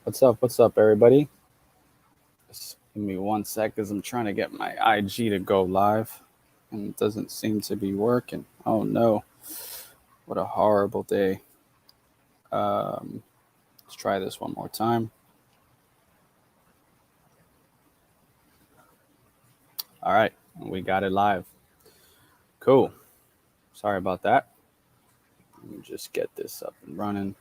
What's up, everybody? Just give me 1 sec as I'm trying to get my IG to go live, and it doesn't seem to be working. Oh no, what a horrible day. Let's try this one more time. All right, we got it live. Cool. Sorry about that. Let me just get this up and running.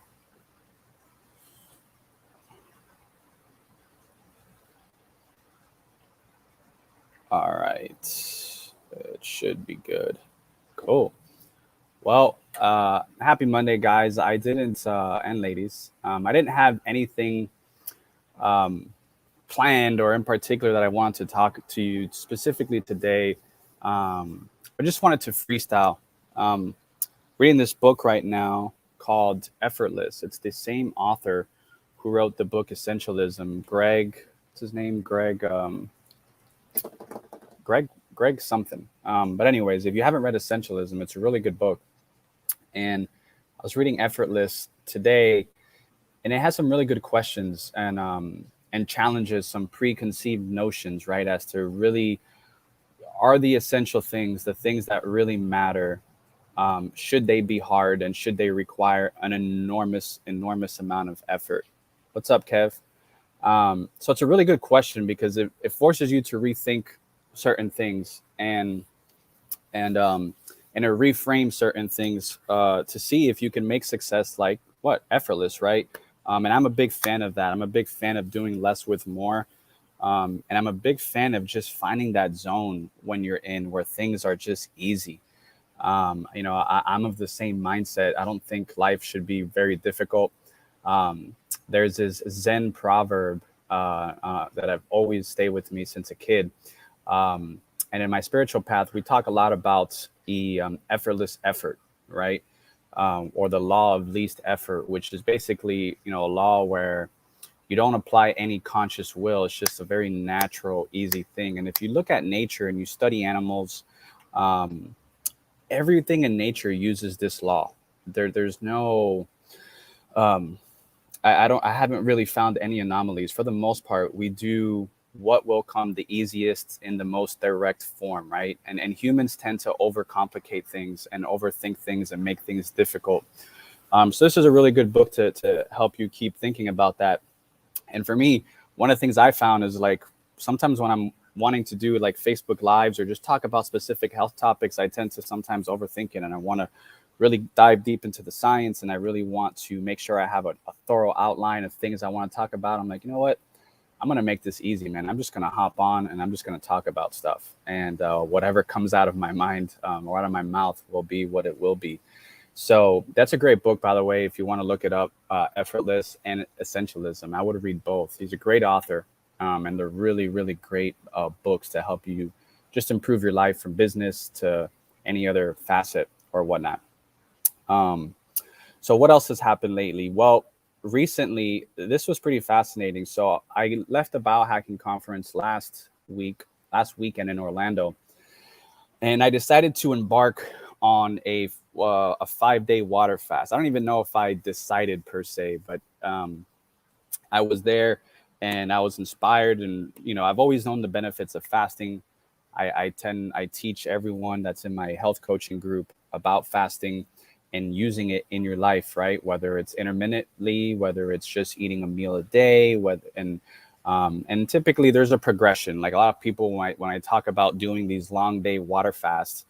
All right, it should be good. Cool. Well, happy Monday, guys. I didn't, and ladies, I didn't have anything um, planned or in particular that I wanted to talk to you specifically today. Um, I just wanted to freestyle. Um, Reading this book right now called Effortless. It's the same author who wrote the book Essentialism. What's his name? Greg, Greg something. But anyways, if you haven't read Essentialism, it's a really good book. And I was reading Effortless today, and it has some really good questions and challenges some preconceived notions, right? As to really are the essential things, the things that really matter, should they be hard and should they require an enormous amount of effort? What's up, Kev? So it's a really good question because it forces you to rethink certain things and and to reframe certain things to see if you can make success like what effortless, right? And I'm a big fan of that. I'm a big fan of doing less with more. And I'm a big fan of just finding that zone when you're in where things are just easy. I'm of the same mindset. I don't think life should be very difficult. Um, there's this Zen proverb that I've always stayed with me since a kid. Um, and in my spiritual path, we talk a lot about the effortless effort, right? Or the law of least effort, which is basically, a law where you don't apply any conscious will. It's just a very natural, easy thing. And if you look at nature and you study animals, um, everything in nature uses this law. There's no um, I haven't really found any anomalies. For the most part, we do what will come the easiest in the most direct form, right? And humans tend to overcomplicate things and overthink things and make things difficult. So this is a really good book to help you keep thinking about that. And for me, one of the things I found is like sometimes when I'm wanting to do like Facebook lives or just talk about specific health topics, I tend to sometimes overthink it and I want to really dive deep into the science and I really want to make sure I have a thorough outline of things I want to talk about. I'm like, you know what? I'm going to make this easy, man. I'm just going to hop on and I'm just going to talk about stuff. And whatever comes out of my mind or out of my mouth will be what it will be. So that's a great book, by the way, if you want to look it up, Effortless and Essentialism. I would read both. He's a great author, and they're really, really great books to help you just improve your life from business to any other facet or whatnot. Um, so, what else has happened lately? Well, recently, this was pretty fascinating. So, I left the Biohacking Conference last weekend in Orlando, and I decided to embark on a 5 day water fast. I don't even know if I decided per se, but I was there and I was inspired. And I've always known the benefits of fasting. I teach everyone that's in my health coaching group about fasting and using it in your life, right? Whether it's intermittently, whether it's just eating a meal a day, and typically there's a progression. Like a lot of people, when I talk about doing these long day water fasts,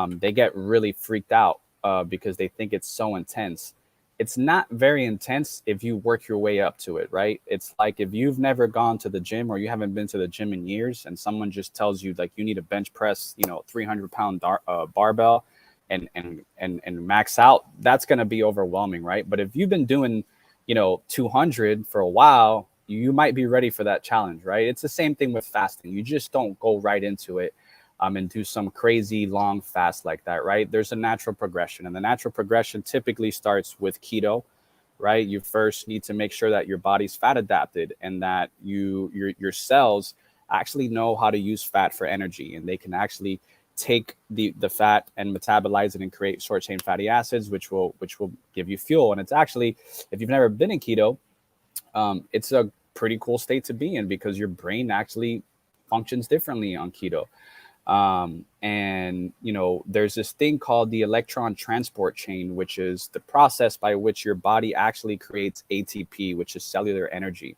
they get really freaked out because they think it's so intense. It's not very intense if you work your way up to it, right? It's like if you've never gone to the gym or you haven't been to the gym in years, and someone just tells you like you need a bench press, 300-pound barbell, and max out. That's going to be overwhelming, right? But if you've been doing 200 for a while, you might be ready for that challenge, right? It's the same thing with fasting. You just don't go right into it and do some crazy long fast like that, right? There's a natural progression, and the natural progression typically starts with keto, right? You first need to make sure that your body's fat adapted and that your cells actually know how to use fat for energy, and they can actually take the fat and metabolize it and create short chain fatty acids, which will give you fuel. And it's actually, if you've never been in keto, It's a pretty cool state to be in because your brain actually functions differently on keto. And there's this thing called the electron transport chain, which is the process by which your body actually creates ATP, which is cellular energy.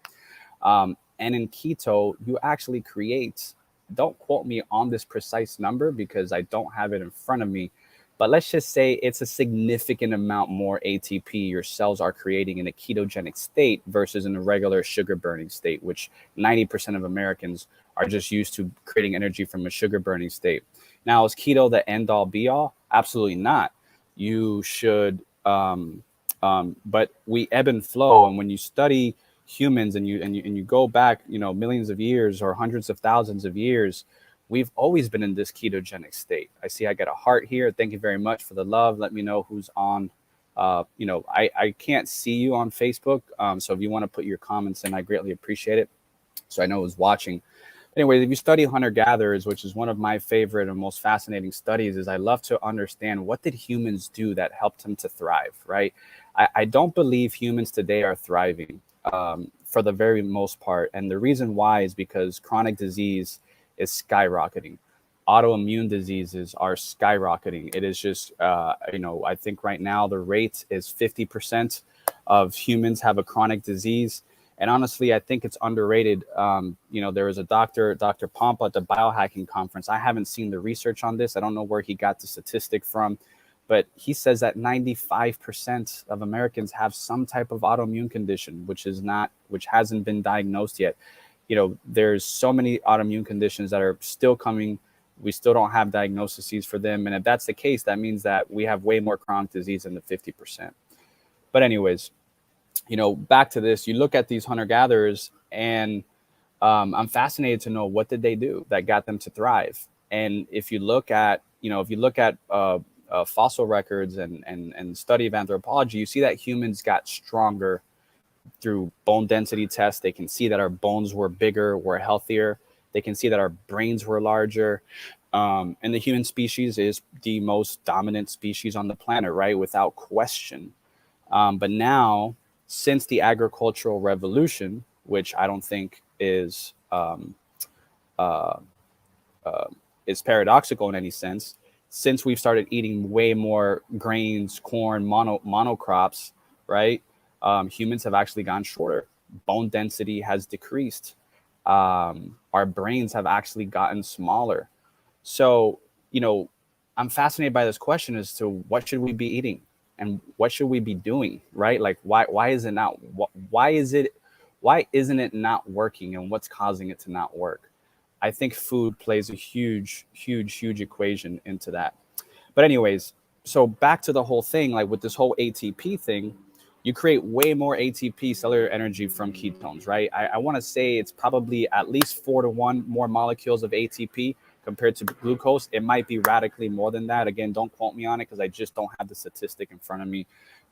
And in keto, you actually create, don't quote me on this precise number because I don't have it in front of me, but let's just say it's a significant amount more ATP your cells are creating in a ketogenic state versus in a regular sugar burning state, which 90% of Americans are just used to creating energy from a sugar burning state. Now, is keto the end all be all? Absolutely not. You should, but we ebb and flow. And when you study humans and you go back, millions of years or hundreds of thousands of years, we've always been in this ketogenic state. I see I got a heart here. Thank you very much for the love. Let me know who's on. I can't see you on Facebook. So if you want to put your comments in, I greatly appreciate it. So I know who's watching. Anyway, if you study hunter-gatherers, which is one of my favorite and most fascinating studies, is I love to understand what did humans do that helped them to thrive, right? I don't believe humans today are thriving for the very most part. And the reason why is because chronic disease is skyrocketing. Autoimmune diseases are skyrocketing. It is just, I think right now the rate is 50% of humans have a chronic disease. And honestly, I think it's underrated. There was a Dr. Pompa at the biohacking conference. I haven't seen the research on this. I don't know where he got the statistic from, but he says that 95% of Americans have some type of autoimmune condition, which hasn't been diagnosed yet. There's so many autoimmune conditions that are still coming. We still don't have diagnoses for them. And if that's the case, that means that we have way more chronic disease than the 50%. But anyways, back to this, you look at these hunter-gatherers and I'm fascinated to know what did they do that got them to thrive. And if you look at fossil records and study of anthropology, you see that humans got stronger through bone density tests. They can see that our bones were bigger, were healthier. They can see that our brains were larger. And the human species is the most dominant species on the planet, right? Without question. But now, since the agricultural revolution, which I don't think is paradoxical in any sense, since we've started eating way more grains, corn, monocrops, right? Humans have actually gone shorter. Bone density has decreased. Our brains have actually gotten smaller. So, I'm fascinated by this question as to what should we be eating and what should we be doing, right? Like, why isn't it not working, and what's causing it to not work? I think food plays a huge equation into that. But anyways, so back to the whole thing, like with this whole ATP thing, you create way more ATP, cellular energy, from ketones, right? I want to say it's probably at least 4-to-1 more molecules of ATP compared to glucose. It might be radically more than that. Again, don't quote me on it because I just don't have the statistic in front of me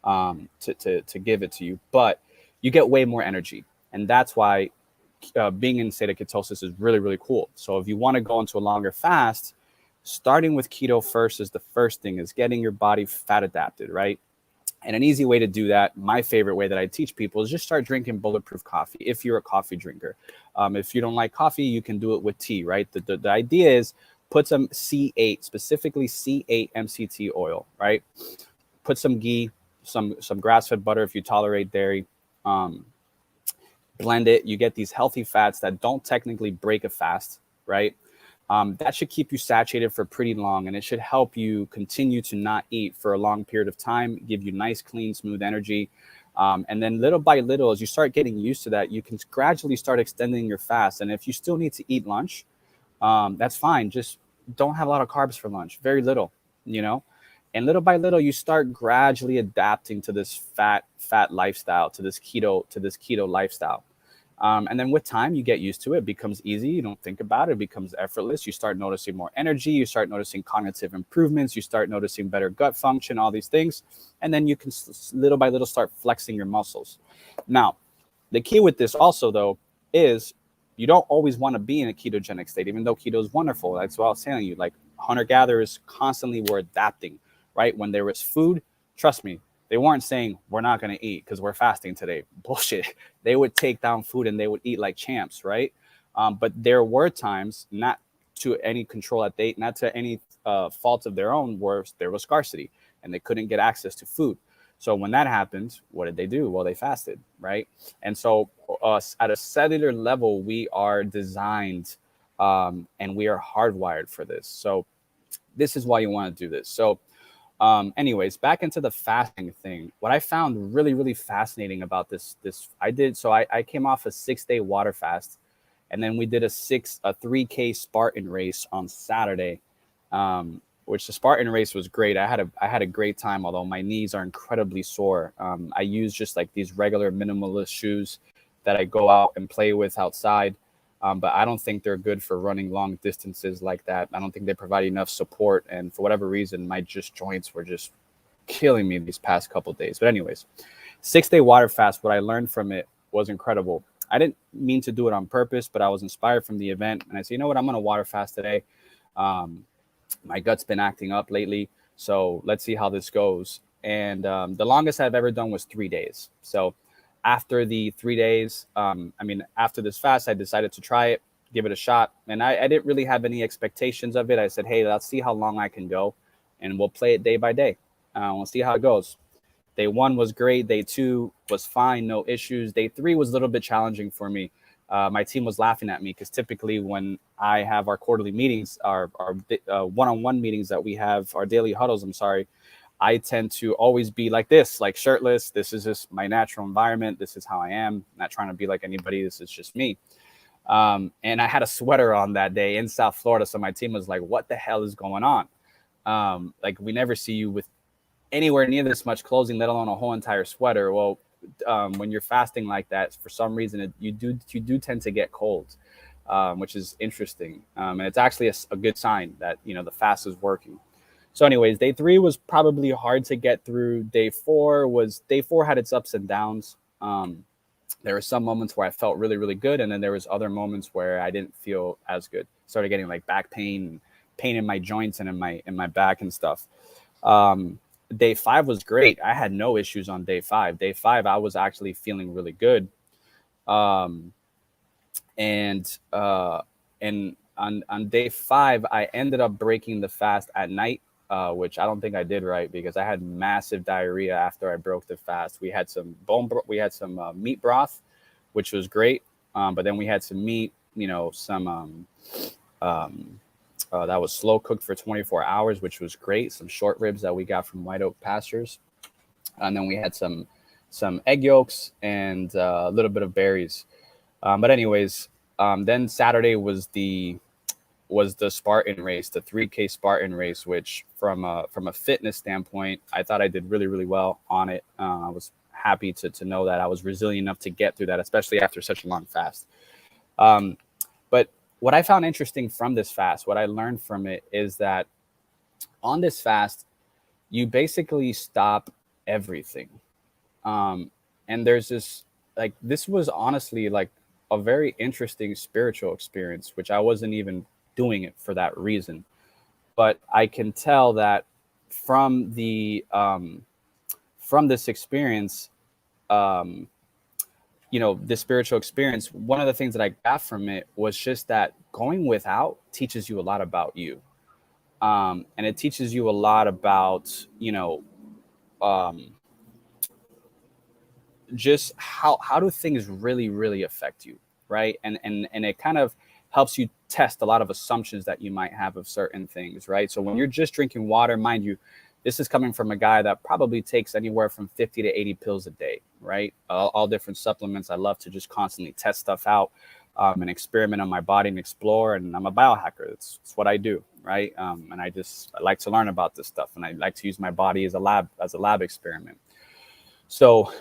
to give it to you. But you get way more energy. And that's why being in state of ketosis is really, really cool. So if you want to go into a longer fast, starting with keto first is the first thing, is getting your body fat adapted, right? And an easy way to do that, my favorite way that I teach people, is just start drinking bulletproof coffee if you're a coffee drinker. If you don't like coffee, you can do it with tea, right? The idea is put some C8, specifically C8 MCT oil, right? Put some ghee, some grass-fed butter if you tolerate dairy. Blend it. You get these healthy fats that don't technically break a fast, right? That should keep you satiated for pretty long, and it should help you continue to not eat for a long period of time, give you nice, clean, smooth energy. And then little by little, as you start getting used to that, you can gradually start extending your fast. And if you still need to eat lunch, that's fine. Just don't have a lot of carbs for lunch, very little, and little by little, you start gradually adapting to this fat lifestyle, to this keto lifestyle. And then with time, you get used to it. It becomes easy. You don't think about it. It becomes effortless. You start noticing more energy. You start noticing cognitive improvements. You start noticing better gut function, all these things. And then you can little by little start flexing your muscles. Now, the key with this also, though, is you don't always want to be in a ketogenic state, even though keto is wonderful. That's what I was telling you. Like hunter-gatherers constantly were adapting, right? When there was food, trust me, They weren't saying we're not going to eat because we're fasting today. Bullshit. They would take down food and they would eat like champs, right? But there were times, not to any control that they, not to any fault of their own, where there was scarcity and they couldn't get access to food. So when that happened, what did they do? Well, they fasted, right? And so at a cellular level, we are designed and we are hardwired for this. So this is why you want to do this. So anyways, back into the fasting thing. What I found really, really fascinating about this I did, so I came off a 6-day water fast, and then we did a 3K Spartan race on Saturday, which the Spartan race was great. I had a great time, although my knees are incredibly sore. I use just like these regular minimalist shoes that I go out and play with outside. But I don't think they're good for running long distances like that. I don't think they provide enough support. And for whatever reason, my joints were just killing me these past couple of days. But anyways, 6-day water fast, what I learned from it was incredible. I didn't mean to do it on purpose, but I was inspired from the event. And I said, you know what, I'm going to water fast today. My gut's been acting up lately. So let's see how this goes. And the longest I've ever done was 3 days. So after the 3 days, after this fast, I decided to try it, give it a shot. And I didn't really have any expectations of it. I said, hey, let's see how long I can go. And we'll play it day by day. We'll see how it goes. Day 1 was great. Day 2 was fine. No issues. Day 3 was a little bit challenging for me. My team was laughing at me because typically when I have our quarterly meetings, our one-on-one meetings that we have, our daily huddles, I tend to always be like this, like shirtless. This is just my natural environment. This is how I am. Not trying to be like anybody. This is just me. And I had a sweater on that day in South Florida. So my team was like, what the hell is going on? Like, we never see you with anywhere near this much clothing, let alone a whole entire sweater. Well, when you're fasting like that, for some reason, you do tend to get cold, which is interesting. And it's actually a good sign that, the fast is working. So anyways, day 3 was probably hard to get through. Day 4 had its ups and downs. There were some moments where I felt really, really good. And then there was other moments where I didn't feel as good. Started getting like back pain in my joints and in my back and stuff. Day 5 was great. I had no issues on day 5. Day 5, I was actually feeling really good. And on day 5, I ended up breaking the fast at night. Which I don't think I did right because I had massive diarrhea after I broke the fast. We had some meat broth, which was great. But then we had some meat, that was slow cooked for 24 hours, which was great. Some short ribs that we got from White Oak Pastures. And then we had some egg yolks and a little bit of berries. But anyways, then Saturday was the Spartan race, the 3K Spartan race, which from a fitness standpoint, I thought I did really, really well on it. I was happy to know that I was resilient enough to get through that, especially after such a long fast. But what I found interesting from this fast, what I learned from it is that on this fast, you basically stop everything. And there's this was honestly like a very interesting spiritual experience, which I wasn't even doing it for that reason. But I can tell that from this experience, this spiritual experience, one of the things that I got from it was just that going without teaches you a lot about you. And it teaches you a lot about, just how do things really, really affect you, right? And it kind of helps you test a lot of assumptions that you might have of certain things, right? So when you're just drinking water, mind you, this is coming from a guy that probably takes anywhere from 50 to 80 pills a day, right? All different supplements. I love to just constantly test stuff out and experiment on my body and explore. And I'm a biohacker. It's what I do, right? And I like to learn about this stuff, and I like to use my body as a lab experiment. So,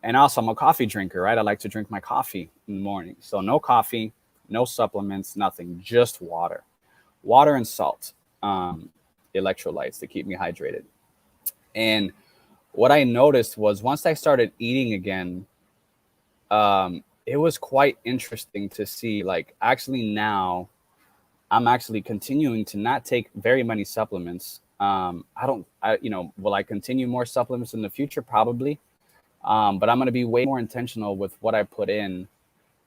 and also I'm a coffee drinker, right? I like to drink my coffee in the morning. So no coffee, no supplements, nothing, just water and salt, electrolytes to keep me hydrated. And what I noticed was once I started eating again, it was quite interesting to see, actually now I'm actually continuing to not take very many supplements. Will I continue more supplements in the future? Probably. But I'm going to be way more intentional with what I put in.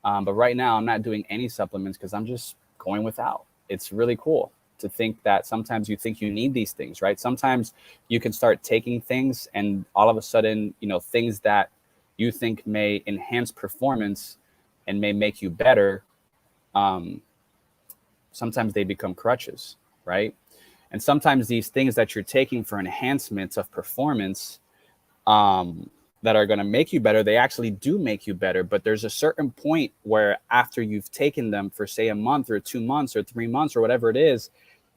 But right now, I'm not doing any supplements because I'm just going without. It's really cool to think that sometimes you think you need these things, right? Sometimes you can start taking things and all of a sudden, things that you think may enhance performance and may make you better, um, sometimes they become crutches, right? And sometimes these things that you're taking for enhancements of performance, um, that are going to make you better, they actually do make you better. But there's a certain point where after you've taken them for, say, a month or 2 months or 3 months or whatever it is,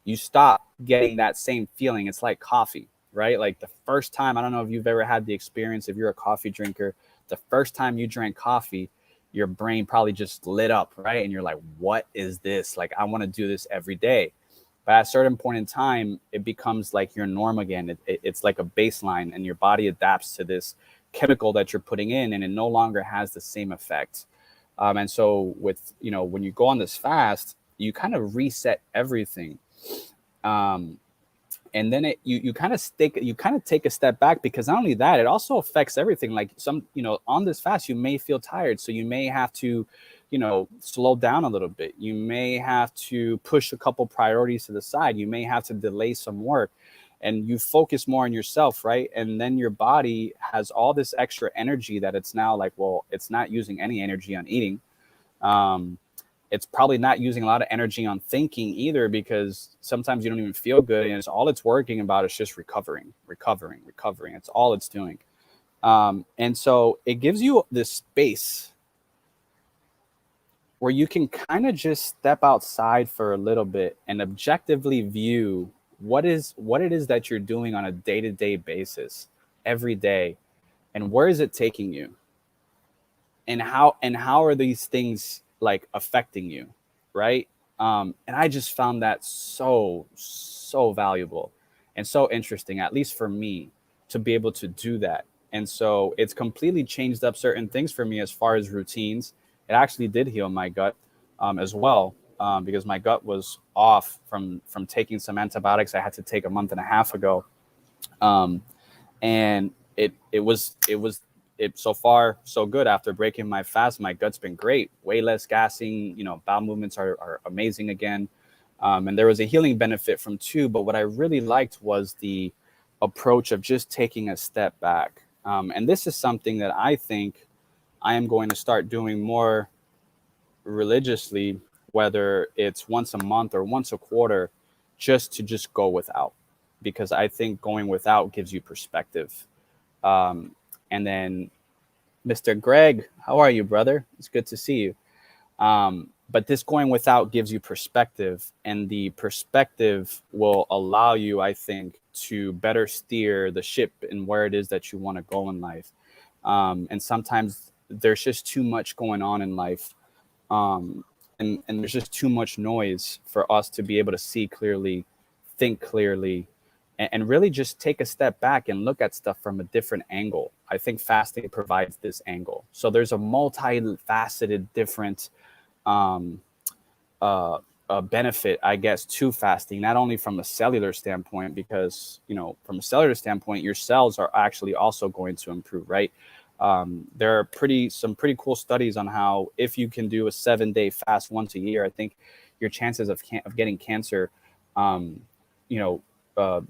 you stop getting that same feeling. It's like coffee, right? Like the first time, I don't know if you've ever had the experience, if you're a coffee drinker, the first time you drank coffee, your brain probably just lit up, right? And you're like, what is this? Like, I want to do this every day. But at a certain point in time, it becomes like your norm again. It's like a baseline, and your body adapts to this chemical that you're putting in, and it no longer has the same effect. And so, when you go on this fast, you kind of reset everything. Um, and then you kind of take a step back, because not only that, it also affects everything. Like on this fast, you may feel tired, so you may have to slow down a little bit. You may have to push a couple priorities to the side. You may have to delay some work, and you focus more on yourself, right? And then your body has all this extra energy that it's now like, well, it's not using any energy on eating. um, it's probably not using a lot of energy on thinking either, because sometimes you don't even feel good, and it's working about is just recovering. It's all it's doing. And so it gives you this space where you can kind of just step outside for a little bit and objectively view what it is that you're doing on a day-to-day basis every day, and where is it taking you, and how are these things like affecting you, right? And I just found that so valuable and so interesting, at least for me, to be able to do that. And so it's completely changed up certain things for me as far as routines. It actually did heal my gut, as well, because my gut was off from taking some antibiotics I had to take a month and a half ago. um, and it so far so good. After breaking my fast, my gut's been great, way less gassing. Bowel movements are amazing again. And there was a healing benefit from too. But what I really liked was the approach of just taking a step back. And this is something that I think I am going to start doing more religiously, whether it's once a month or once a quarter, just go without, because I think going without gives you perspective. um, and then, Mr. Greg, how are you, brother? It's good to see you. But this going without gives you perspective, and the perspective will allow you, I think, to better steer the ship in where it is that you want to go in life. And sometimes there's just too much going on in life, um, and there's just too much noise for us to be able to see clearly, think clearly, and really just take a step back and look at stuff from a different angle. I think fasting provides this angle. So there's a multifaceted, different, um, uh, benefit, I guess, to fasting, not only from a cellular standpoint, because, from a cellular standpoint, your cells are actually also going to improve, right? There are some pretty cool studies on how if you can do a 7-day fast once a year, I think your chances of getting cancer, um, you know, uh,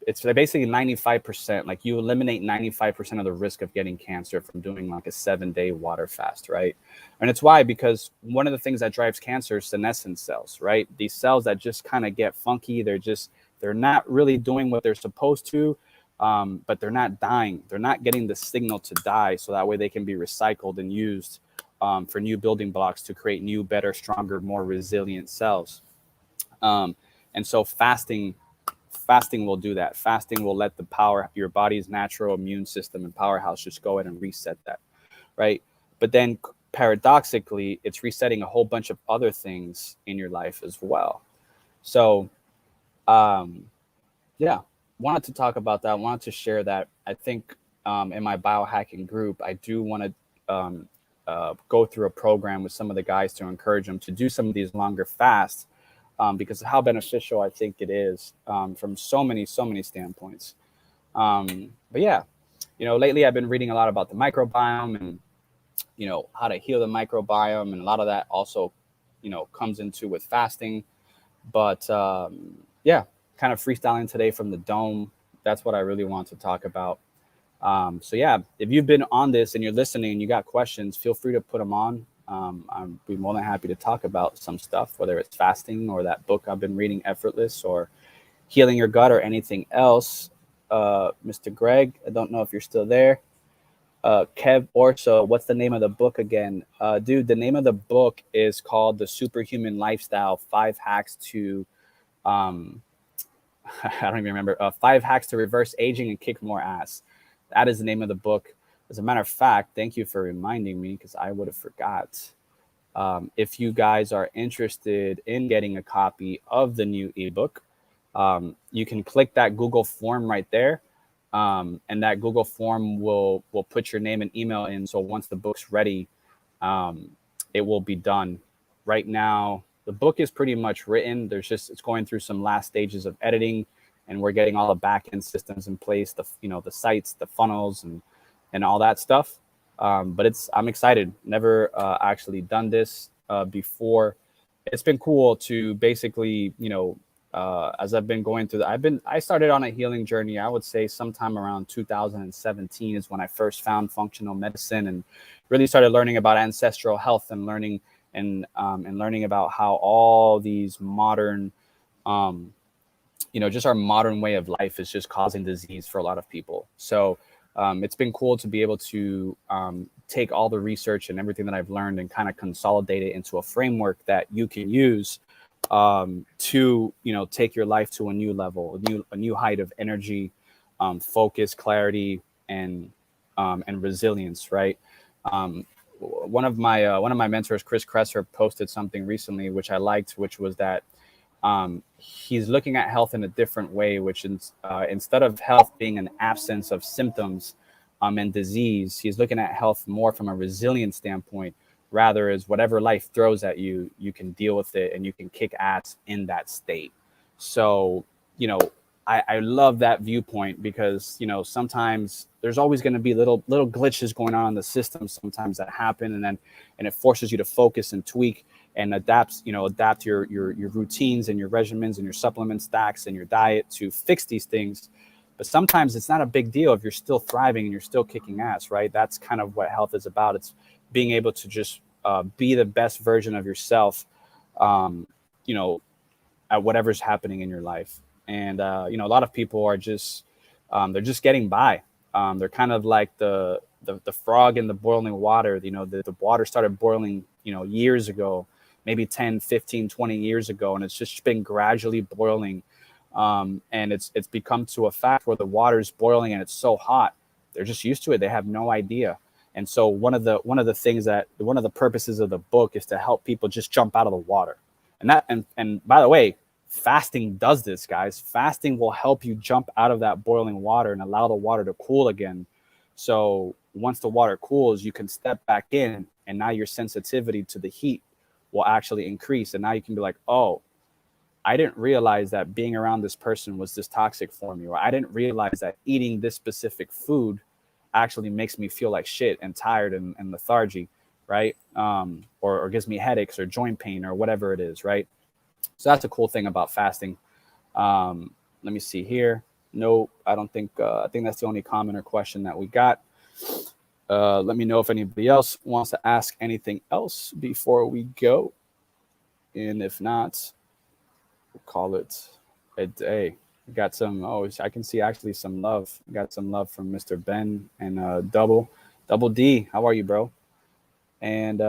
it's basically 95%. Like, you eliminate 95% of the risk of getting cancer from doing like a 7-day water fast, right? And it's why, because one of the things that drives cancer is senescent cells, right? These cells that just kind of get funky. They're not really doing what they're supposed to, but they're not dying. They're not getting the signal to die, so that way they can be recycled and used, for new building blocks to create new, better, stronger, more resilient cells. Um, and so fasting will do that. Fasting will let your body's natural immune system and powerhouse just go ahead and reset that, right? But then, paradoxically, it's resetting a whole bunch of other things in your life as well. So, um, yeah, wanted to talk about that. Wanted to share that. I think, in my biohacking group, I do want to, go through a program with some of the guys to encourage them to do some of these longer fasts, because of how beneficial I think it is, from so many standpoints. But yeah, lately I've been reading a lot about the microbiome and, how to heal the microbiome. And a lot of that also, comes into with fasting. But yeah, kind of freestyling today from the dome. That's what I really want to talk about. So yeah, if you've been on this and you're listening and you got questions, feel free to put them on. I'd be more than happy to talk about some stuff, whether it's fasting or that book I've been reading, Effortless, or healing your gut or anything else. Mr. Greg, I don't know if you're still there. Kev Orso, what's the name of the book again? Dude, the name of the book is called The Superhuman Lifestyle: 5 Hacks to, um, I don't even remember, 5 Hacks to Reverse Aging and Kick More Ass. That is the name of the book. As a matter of fact, thank you for reminding me because I would have forgot. If you guys are interested in getting a copy of the new ebook, you can click that Google form right there. And that Google form will put your name and email in. So once the book's ready, it will be done. Right now, the book is pretty much written. It's going through some last stages of editing, and we're getting all the back end systems in place, the sites, the funnels, and all that stuff. But I'm excited. Never actually done this before. It's been cool to basically, as I've been going through, I started on a healing journey. I would say sometime around 2017 is when I first found functional medicine and really started learning about ancestral health and learning about how all these modern, just our modern way of life is just causing disease for a lot of people. So it's been cool to be able to take all the research and everything that I've learned and kind of consolidate it into a framework that you can use to take your life to a new level, a new height of energy, focus, clarity, and resilience. Right. One of my mentors, Chris Kresser, posted something recently which I liked, which was that he's looking at health in a different way, which is instead of health being an absence of symptoms and disease, he's looking at health more from a resilience standpoint. Rather, as whatever life throws at you, you can deal with it and you can kick ass in that state. So, I love that viewpoint because, sometimes there's always going to be little glitches going on in the system sometimes that happen. And it forces you to focus and tweak and adapt your routines and your regimens and your supplement stacks and your diet to fix these things. But sometimes it's not a big deal if you're still thriving and you're still kicking ass, right? That's kind of what health is about. It's being able to just be the best version of yourself, at whatever's happening in your life. And, a lot of people are just, they're just getting by. They're kind of like the frog in the boiling water. The water started boiling, years ago, maybe 10, 15, 20 years ago. And it's just been gradually boiling. And it's become to a fact where the water is boiling and it's so hot. They're just used to it. They have no idea. And so one of the purposes of the book is to help people just jump out of the water. And by the way, fasting does this, guys. Fasting will help you jump out of that boiling water and allow the water to cool again. So once the water cools, you can step back in, and now your sensitivity to the heat will actually increase. And now you can be like, oh, I didn't realize that being around this person was this toxic for me, or I didn't realize that eating this specific food actually makes me feel like shit and tired and lethargy, right? Or gives me headaches or joint pain or whatever it is, right? So that's a cool thing about fasting. Let me see here. No, I don't think, I think that's the only comment or question that we got. Let me know if anybody else wants to ask anything else before we go. And if not, we'll call it a day. We got I can see actually some love. We got some love from Mr. Ben and Double D. How are you, bro? And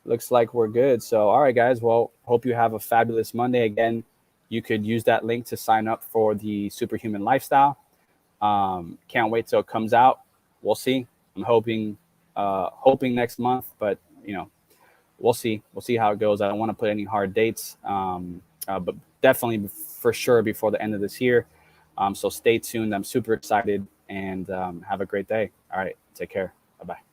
looks like we're good. So, all right, guys. Well, hope you have a fabulous Monday. Again, you could use that link to sign up for the Superhuman Lifestyle. Can't wait till it comes out. We'll see. I'm hoping next month, but we'll see. We'll see how it goes. I don't want to put any hard dates, but definitely for sure before the end of this year. So stay tuned. I'm super excited, and have a great day. All right, take care. Bye-bye.